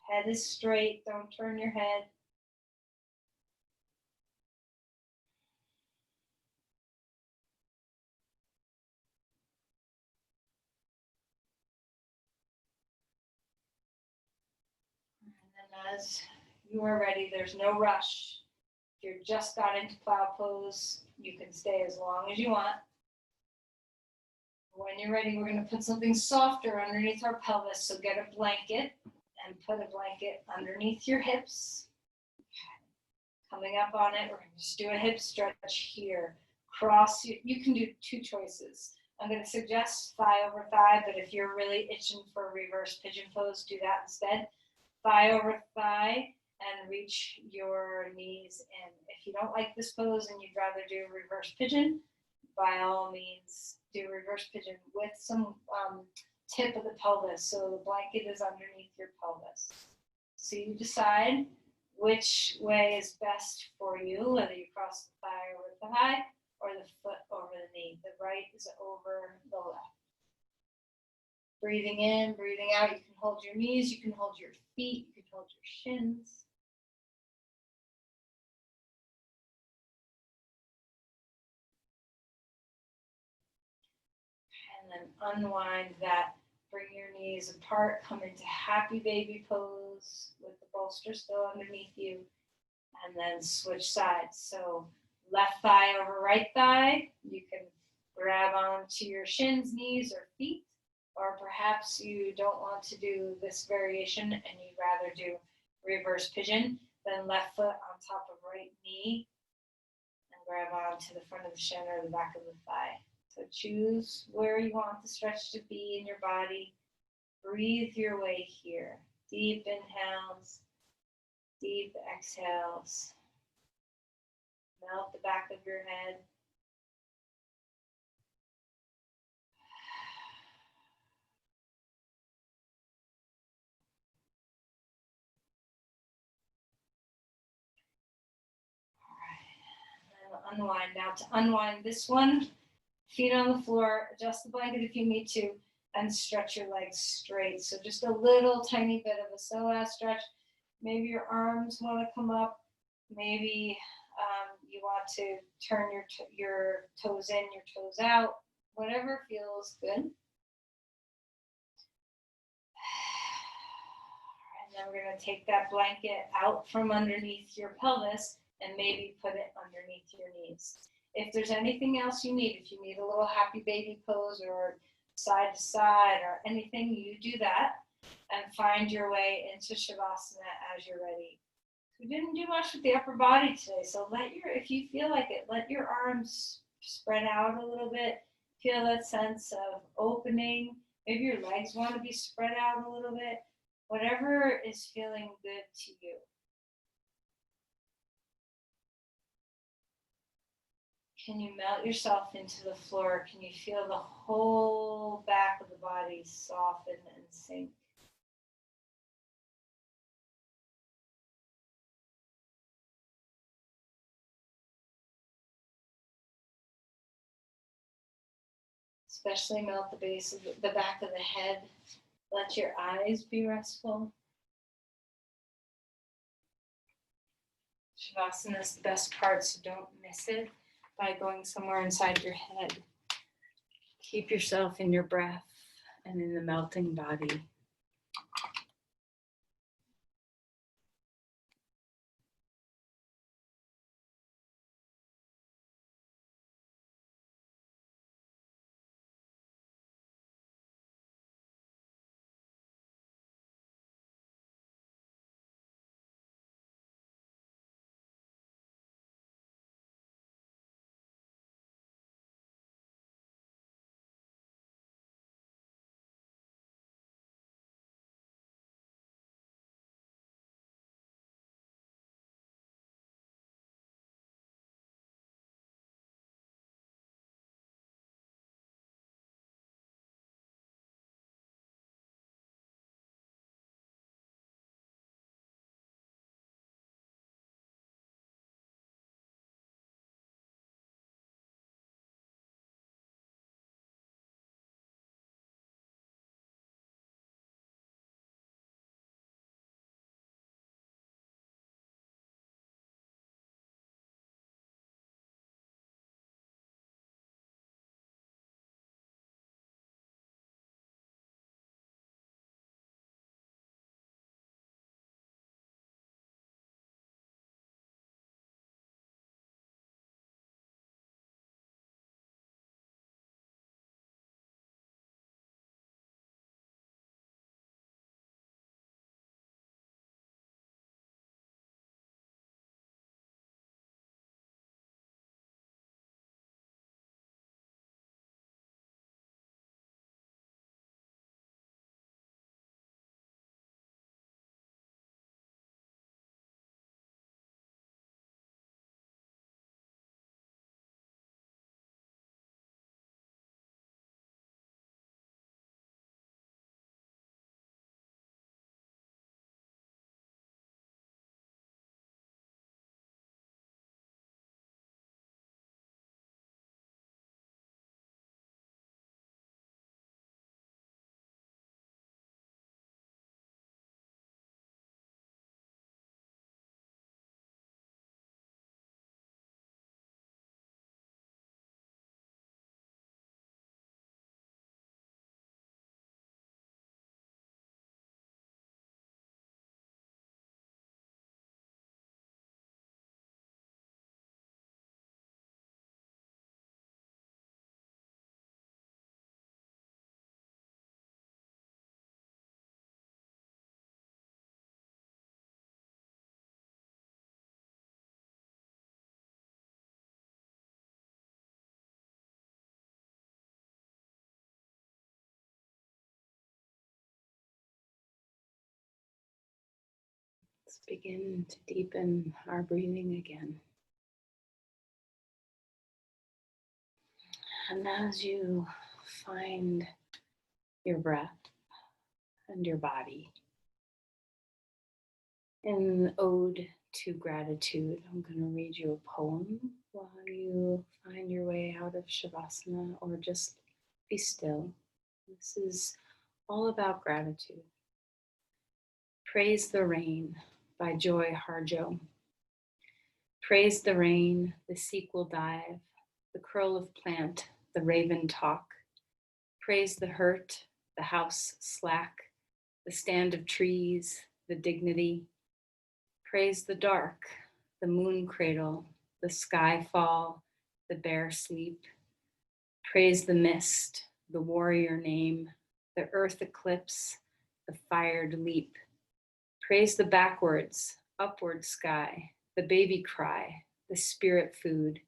Head is straight. Don't turn your head. And then as you are ready, there's no rush. If you're just got into plow pose, you can stay as long as you want. When you're ready, we're going to put something softer underneath our pelvis. So get a blanket and put a blanket underneath your hips. Coming up on it, we're going to just do a hip stretch here. Cross, you can do two choices. I'm going to suggest thigh over thigh, but if you're really itching for a reverse pigeon pose, do that instead. Thigh over thigh and reach your knees in. If you don't like this pose and you'd rather do reverse pigeon, by all means, do reverse pigeon with some tip of the pelvis. So the blanket is underneath your pelvis. So you decide which way is best for you, whether you cross the thigh over the thigh or the foot over the knee. The right is over the left. Breathing in, breathing out. You can hold your knees, you can hold your feet, you can hold your shins. And then unwind that. Bring your knees apart, come into happy baby pose with the bolster still underneath you, and then switch sides. So left thigh over right thigh, you can grab onto your shins, knees, or feet, or perhaps you don't want to do this variation and you'd rather do reverse pigeon, then left foot on top of right knee and grab onto the front of the shin or the back of the thigh. So choose where you want the stretch to be in your body. Breathe your way here. Deep inhales, deep exhales. Melt the back of your head. All right. unwind. Now to unwind this one, feet on the floor, adjust the blanket if you need to, and stretch your legs straight. So just a little tiny bit of a psoas stretch. Maybe your arms want to come up. Maybe you want to turn your toes in, your toes out, whatever feels good. And then we're going to take that blanket out from underneath your pelvis and maybe put it underneath your knees. If there's anything else you need, if you need a little happy baby pose or side to side or anything, you do that and find your way into Shavasana as you're ready. We didn't do much with the upper body today, so if you feel like it, let your arms spread out a little bit. Feel that sense of opening. Maybe your legs want to be spread out a little bit. Whatever is feeling good to you. Can you melt yourself into the floor? Can you feel the whole back of the body soften and sink? Especially melt the base of the back of the head. Let your eyes be restful. Shavasana is the best part, so don't miss it by going somewhere inside your head. Keep yourself in your breath and in the melting body. Let's begin to deepen our breathing again. And as you find your breath and your body, in Ode to gratitude. I'm going to read you a poem while you find your way out of Shavasana, or just be still. This is all about gratitude. Praise the Rain by Joy Harjo. Praise the rain, the sequel dive, the curl of plant, the raven talk. Praise the hurt, the house slack, the stand of trees, the dignity. Praise the dark, the moon cradle, the sky fall, the bear sleep. Praise the mist, the warrior name, the earth eclipse, the fired leap. Praise the backwards, upward sky, the baby cry, the spirit food.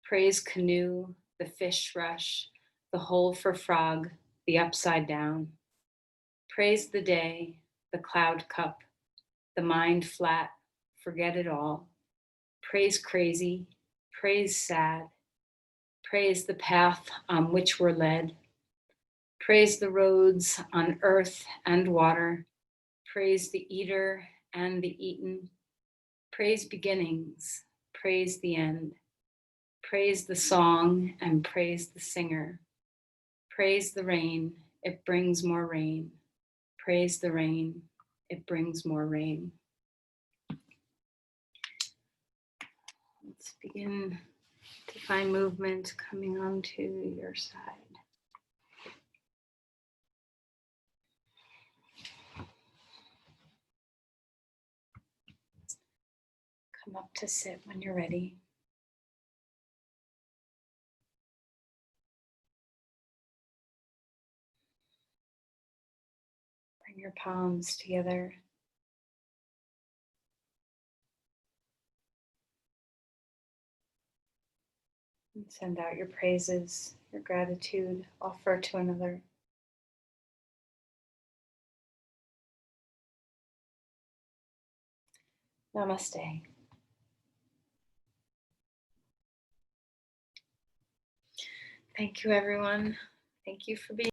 Praise canoe, the fish rush, the hole for frog, the upside down. Praise the day, the cloud cup, the mind flat, forget it all. Praise crazy, praise sad. Praise the path on which we're led. Praise the roads on earth and water. Praise the eater and the eaten. Praise beginnings, praise the end. Praise the song and praise the singer. Praise the rain, it brings more rain. Praise the rain, it brings more rain. Let's begin to find movement coming onto your side. Come up to sit when you're ready. Bring your palms together. And send out your praises, your gratitude, offer to another. Namaste. Thank you, everyone. Thank you for being